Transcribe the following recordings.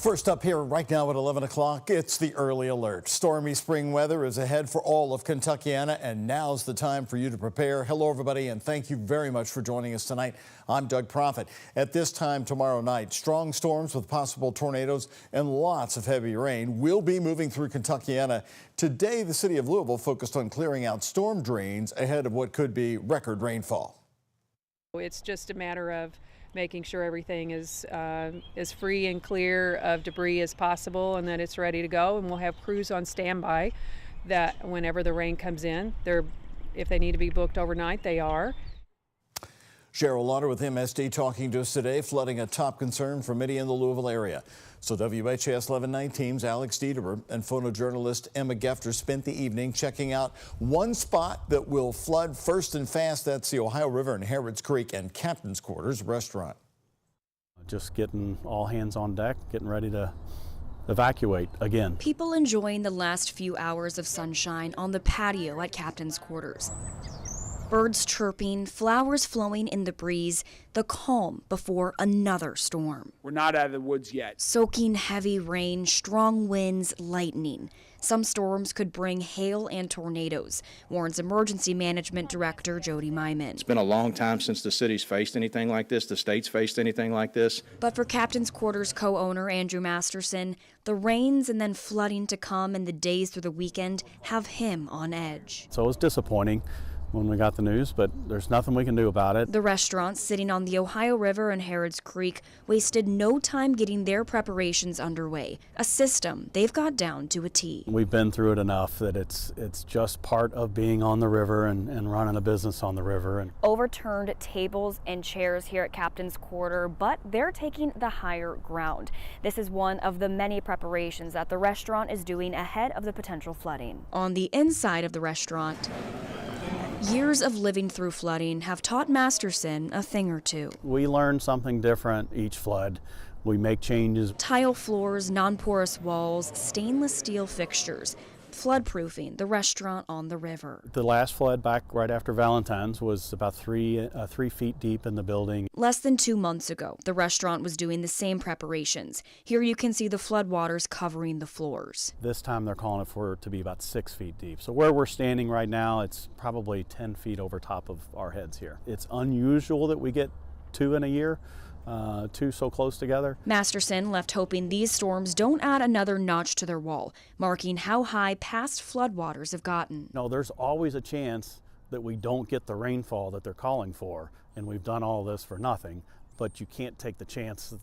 First up here right now at 11 o'clock, it's the early alert. Stormy spring weather is ahead for all of Kentuckiana, and now's the time for you to prepare. Hello, everybody, and thank you very much for joining us tonight. I'm Doug Proffitt. At this time tomorrow night, strong storms with possible tornadoes and lots of heavy rain will be moving through Kentuckiana. Today, the city of Louisville focused on clearing out storm drains ahead of what could be record rainfall. It's just a matter of making sure everything is as free and clear of debris as possible and that it's ready to go. And we'll have crews on standby that whenever the rain comes in, if they need to be booked overnight, they are. Cheryl Lauder with MSD talking to us today. Flooding a top concern for many in the Louisville area. So WHAS 11 night teams Alex Dieter and photojournalist Emma Gefter spent the evening checking out one spot that will flood first and fast. That's the Ohio River and Harrods Creek and Captain's Quarters restaurant. Just getting all hands on deck, getting ready to evacuate again. People enjoying the last few hours of sunshine on the patio at Captain's Quarters. Birds chirping, flowers flowing in the breeze, the calm before another storm. We're not out of the woods yet. Soaking heavy rain, strong winds, lightning. Some storms could bring hail and tornadoes, warns Emergency Management Director Jody Myman. It's been a long time since the city's faced anything like this, the state's faced anything like this. But for Captain's Quarters co-owner Andrew Masterson, the rains and then flooding to come in the days through the weekend have him on edge. So it was disappointing when we got the news, but there's nothing we can do about it. The restaurant sitting on the Ohio River and Harrods Creek wasted no time getting their preparations underway, a system they've got down to a T. We've been through it enough that it's just part of being on the river and running a business on the river. And overturned tables and chairs here at Captain's Quarter, but they're taking the higher ground. This is one of the many preparations that the restaurant is doing ahead of the potential flooding. On the inside of the restaurant, years of living through flooding have taught Masterson a thing or two. We learn something different each flood. We make changes. Tile floors, non-porous walls, stainless steel fixtures, floodproofing the restaurant on the river. The last flood back right after Valentine's was about 3 feet deep in the building. Less than 2 months ago, the restaurant was doing the same preparations. Here you can see the floodwaters covering the floors. This time they're calling it for it to be about 6 feet deep. So where we're standing right now, it's probably 10 feet over top of our heads here. It's unusual that we get 2 in a year. 2 so close together. Masterson left hoping these storms don't add another notch to their wall, marking how high past floodwaters have gotten. No, there's always a chance that we don't get the rainfall that they're calling for, and we've done all this for nothing, but you can't take the chance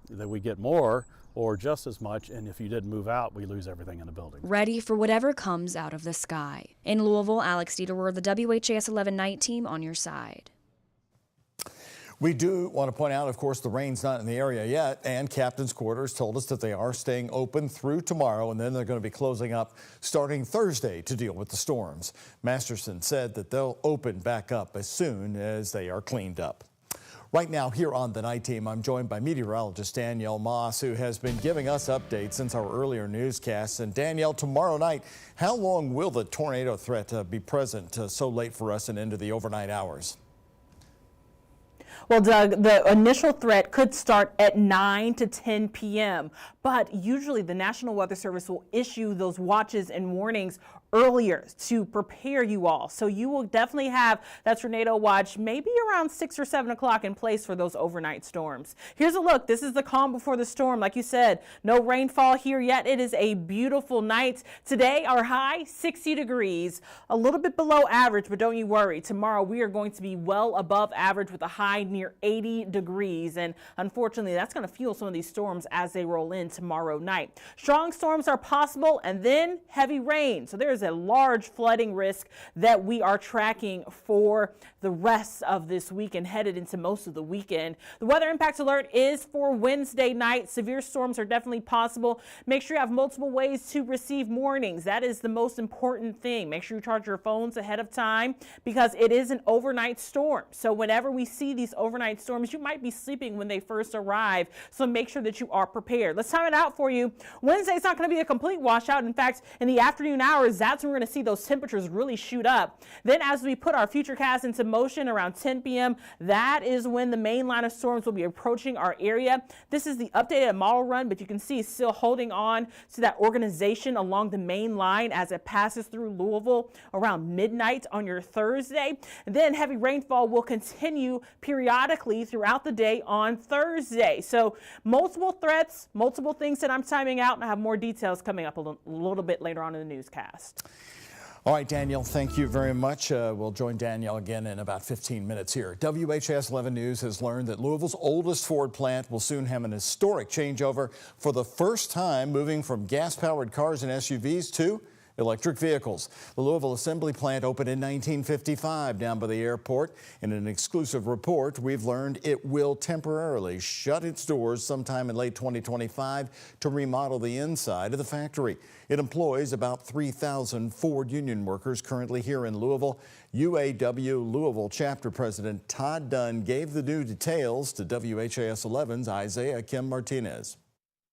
that we get more or just as much, and if you didn't move out, we lose everything in the building. Ready for whatever comes out of the sky. In Louisville, Alex Dieter, the WHAS 11 night team on your side. We do want to point out, of course, the rain's not in the area yet, and Captain's Quarters told us that they are staying open through tomorrow, and then they're going to be closing up starting Thursday to deal with the storms. Masterson said that they'll open back up as soon as they are cleaned up. Right now, here on the night team, I'm joined by meteorologist Danielle Moss, who has been giving us updates since our earlier newscasts. And Danielle, tomorrow night, how long will the tornado threat be present so late for us and into the overnight hours? Well, Doug, the initial threat could start at 9 to 10 p.m., but usually the National Weather Service will issue those watches and warnings earlier to prepare you all. So you will definitely have that tornado watch maybe around 6 or 7 o'clock in place for those overnight storms. Here's a look. This is the calm before the storm. Like you said, no rainfall here yet. It is a beautiful night. Today, our high 60 degrees, a little bit below average, but don't you worry. Tomorrow, we are going to be well above average with a high near 80 degrees. And unfortunately, that's going to fuel some of these storms as they roll in tomorrow night. Strong storms are possible, and then heavy rain. So there's a large flooding risk that we are tracking for the rest of this week and headed into most of the weekend. The weather impact alert is for Wednesday night. Severe storms are definitely possible. Make sure you have multiple ways to receive warnings. That is the most important thing. Make sure you charge your phones ahead of time because it is an overnight storm. So whenever we see these overnight storms, you might be sleeping when they first arrive. So make sure that you are prepared. Let's time it out for you. Wednesday's not going to be a complete washout. In fact, in the afternoon hours, That's when we're going to see those temperatures really shoot up. Then as we put our futurecast into motion around 10 p.m., that is when the main line of storms will be approaching our area. This is the updated model run, but you can see it's still holding on to that organization along the main line as it passes through Louisville around midnight on your Thursday. And then heavy rainfall will continue periodically throughout the day on Thursday. So multiple threats, multiple things that I'm timing out, and I have more details coming up a little bit later on in the newscast. All right, Danielle, thank you very much. We'll join Danielle again in about 15 minutes here. WHAS11 News has learned that Louisville's oldest Ford plant will soon have an historic changeover for the first time, moving from gas-powered cars and SUVs to electric vehicles. The Louisville assembly plant opened in 1955 down by the airport. In an exclusive report, we've learned it will temporarily shut its doors sometime in late 2025 to remodel the inside of the factory. It employs about 3,000 Ford union workers currently here in Louisville. UAW Louisville chapter president Todd Dunn gave the new details to WHAS11's Isaiah Kim Martinez.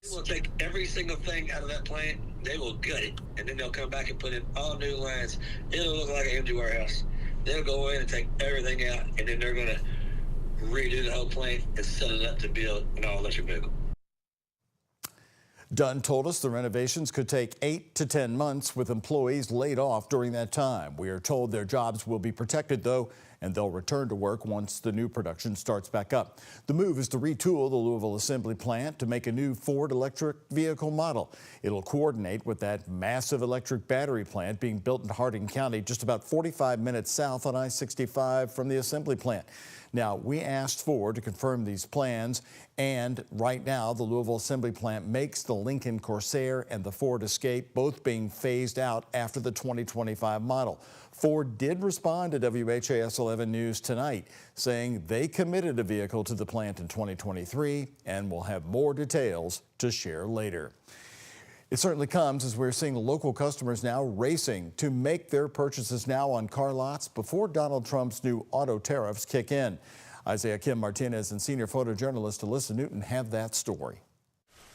They will take every single thing out of that plant. They will gut it, and then they'll come back and put in all new lines. It'll look like an empty warehouse. They'll go in and take everything out, and then they're going to redo the whole plant and set it up to build an all-electric vehicle. Dunn told us the renovations could take 8 to 10 months with employees laid off during that time. We are told their jobs will be protected, though, and they'll return to work once the new production starts back up. The move is to retool the Louisville assembly plant to make a new Ford electric vehicle model. It'll coordinate with that massive electric battery plant being built in Harding County, just about 45 minutes south on I-65 from the assembly plant. Now, we asked Ford to confirm these plans, and right now the Louisville assembly plant makes the Lincoln Corsair and the Ford Escape, both being phased out after the 2025 model. Ford did respond to WHAS11 News tonight, saying they committed a vehicle to the plant in 2023 and will have more details to share later. It certainly comes as we're seeing local customers now racing to make their purchases now on car lots before Donald Trump's new auto tariffs kick in. Isaiah Kim Martinez and senior photojournalist Alyssa Newton have that story.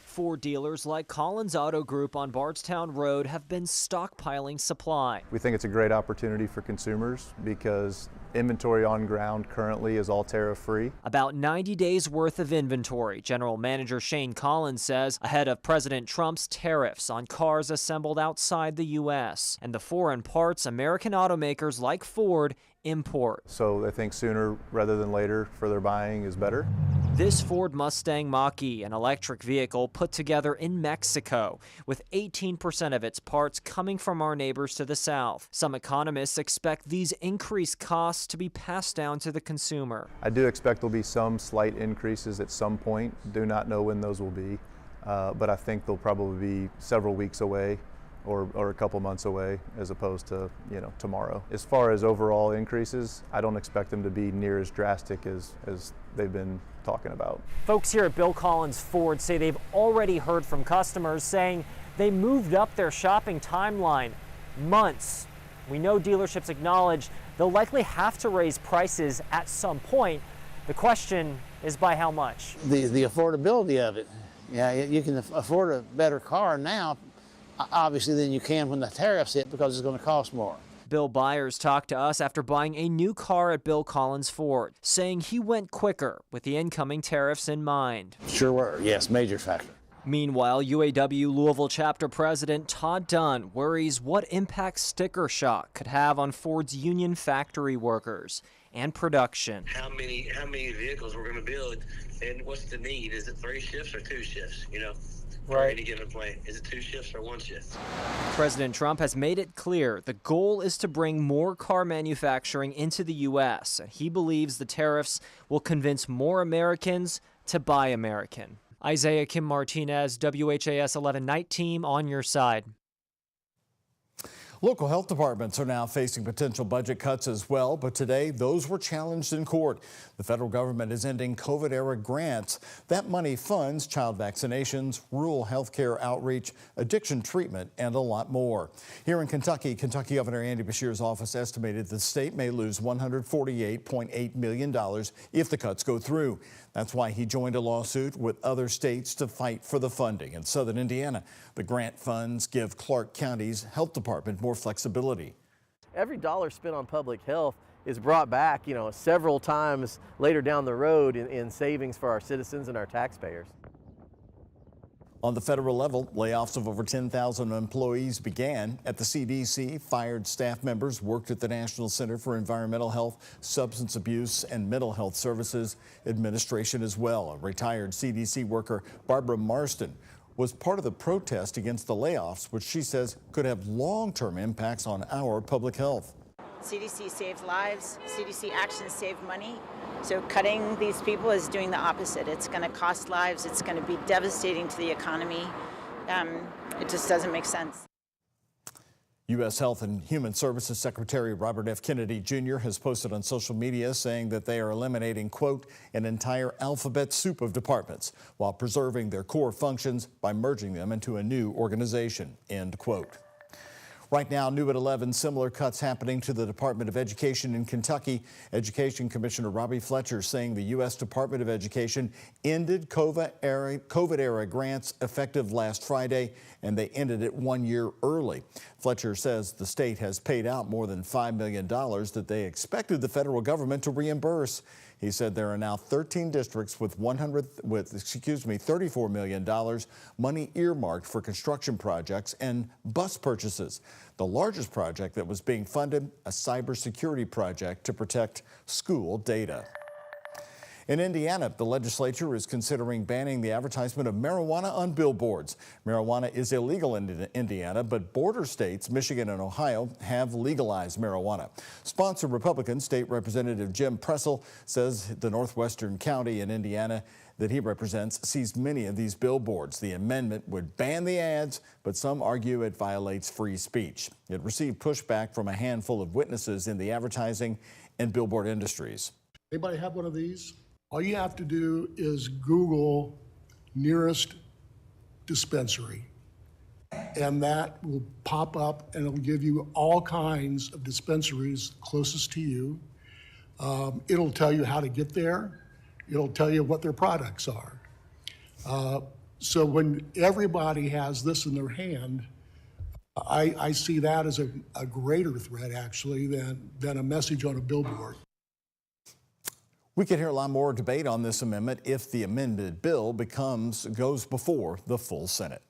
Ford dealers like Collins Auto Group on Bardstown Road have been stockpiling supply. We think it's a great opportunity for consumers because inventory on ground currently is all tariff-free. About 90 days worth of inventory, General Manager Shane Collins says, ahead of President Trump's tariffs on cars assembled outside the U.S. and the foreign parts American automakers like Ford import. So I think sooner rather than later for their buying is better. This Ford Mustang Mach-E, an electric vehicle put together in Mexico, with 18% of its parts coming from our neighbors to the south. Some economists expect these increased costs to be passed down to the consumer. I do expect there'll be some slight increases at some point. Do not know when those will be, but I think they'll probably be several weeks away or a couple months away as opposed to, tomorrow. As far as overall increases, I don't expect them to be near as drastic as they've been talking about. Folks here at Bill Collins Ford say they've already heard from customers saying they moved up their shopping timeline months. We know dealerships acknowledge they'll likely have to raise prices at some point. The question is by how much? The affordability of it. Yeah, you can afford a better car now, obviously, than you can when the tariffs hit because it's going to cost more. Bill Byers talked to us after buying a new car at Bill Collins Ford, saying he went quicker with the incoming tariffs in mind. Sure were, yes, major factor. Meanwhile, UAW Louisville chapter president Todd Dunn worries what impact sticker shock could have on Ford's union factory workers and production. How many vehicles we're going to build, and what's the need? Is it 3 shifts or 2 shifts? For any given plant. Is it 2 shifts or 1 shift? President Trump has made it clear the goal is to bring more car manufacturing into the U.S., and he believes the tariffs will convince more Americans to buy American. Isaiah Kim Martinez, WHAS 11 Night Team, on your side. Local health departments are now facing potential budget cuts as well, but today those were challenged in court. The federal government is ending COVID-era grants. That money funds child vaccinations, rural health care outreach, addiction treatment, and a lot more. Here in Kentucky, Governor Andy Beshear's office estimated the state may lose $148.8 million if the cuts go through. That's why he joined a lawsuit with other states to fight for the funding. In southern Indiana, the grant funds give Clark County's health department more flexibility. Every dollar spent on public health is brought back, several times later down the road in savings for our citizens and our taxpayers. On the federal level, layoffs of over 10,000 employees began at the CDC. Fired staff members worked at the National Center for Environmental Health, Substance Abuse, and Mental Health Services Administration as well. A retired CDC worker, Barbara Marston, was part of the protest against the layoffs, which she says could have long-term impacts on our public health. CDC saves lives, CDC actions save money. So cutting these people is doing the opposite. It's going to cost lives. It's going to be devastating to the economy. It just doesn't make sense. U.S. Health and Human Services Secretary Robert F. Kennedy Jr. has posted on social media saying that they are eliminating, quote, an entire alphabet soup of departments while preserving their core functions by merging them into a new organization, end quote. Right now, new at 11, similar cuts happening to the Department of Education in Kentucky. Education Commissioner Robbie Fletcher saying the U.S. Department of Education ended COVID-era grants effective last Friday, and they ended it 1 year early. Fletcher says the state has paid out more than $5 million that they expected the federal government to reimburse. He said there are now 13 districts with $34 million money earmarked for construction projects and bus purchases. The largest project that was being funded, a cybersecurity project to protect school data. In Indiana, the legislature is considering banning the advertisement of marijuana on billboards. Marijuana is illegal in Indiana, but border states, Michigan and Ohio, have legalized marijuana. Sponsored Republican State Representative Jim Pressel says the northwestern county in Indiana that he represents sees many of these billboards. The amendment would ban the ads, but some argue it violates free speech. It received pushback from a handful of witnesses in the advertising and billboard industries. Anybody have one of these? All you have to do is Google nearest dispensary, and that will pop up and it'll give you all kinds of dispensaries closest to you. It'll tell you how to get there. It'll tell you what their products are. So when everybody has this in their hand, I see that as a greater threat actually than a message on a billboard. We could hear a lot more debate on this amendment if the amended bill goes before the full Senate.